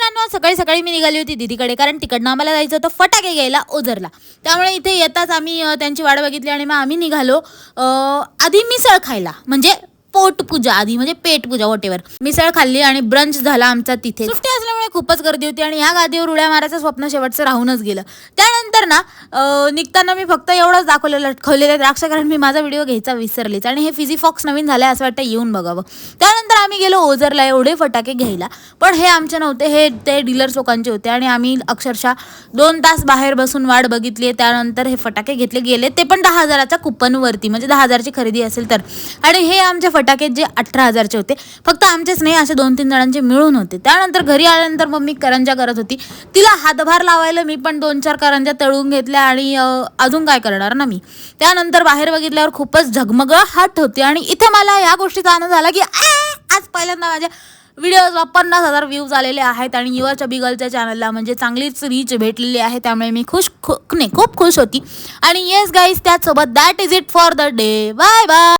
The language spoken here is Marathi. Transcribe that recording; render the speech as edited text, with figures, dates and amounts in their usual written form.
मित्रांनो, सकाळी सकाळी मी निघाली होती दीदीकडे, कारण तिकडनं आम्हाला जायचं होतं फटाके घ्यायला ओझरला. त्यामुळे इथे येताच आम्ही त्यांची वाट बघितली आणि मग आम्ही निघालो आधी मिसळ खायला, म्हणजे पोटपूजा आधी, म्हणजे पेटपूजा वॉटेवर. मिसळ खाल्ली आणि ब्रंच झाला आमचा तिथे. सुट्टी असल्यामुळे खूपच गर्दी होती आणि ह्या गादीवर उड्या मारायचं स्वप्न शेवटचं राहूनच गेलं. त्यानंतर ना निघताना मी फक्त एवढंच दाखवलेलं लटकवलेले द्राक्ष, कारण मी माझा व्हिडिओ घ्यायचा विसरलेच आणि हे फिझी फॉक्स नवीन झालंय असं वाटतं, येऊन बघावं. त्यानंतर आम्ही गेलो ओझरला एवढे फटाके घ्यायला, पण हे आमचे नव्हते, हे ते डीलर्स लोकांचे होते आणि आम्ही अक्षरशः 2 तास बाहेर बसून वाट बघितली. त्यानंतर हे फटाके घेतले गेले, ते पण 10,000च्या कुपनवरती, म्हणजे 10,000ची खरेदी असेल तर. आणि हे आमचे फटाके जे 18,000चे होते, फक्त आमचेच नाही, असे 2-3 जणांचे मिळून होते. त्यानंतर घरी आल्यानंतर मम्मी करंजा करत होती, तिला हातभार लावायला मी पण 2-4 करंजा तळून घेतल्या आणि अजून काय करणार ना मी. त्यानंतर बाहेर बघितल्यावर खूपच झगमगाहट होती आणि इथे मला या गोष्टीचा आनंद झाला की आज पहिल्यांदा माझ्या व्हिडिओजला 50,000 व्ह्यूज आलेले आहेत आणि युवा चबी गर्लच्या चॅनलला म्हणजे चांगलीच रीच भेटलेली आहे. त्यामुळे मी खूप खुश होती. आणि येस गाईज, त्याचसोबत that is it for the day. Bye bye.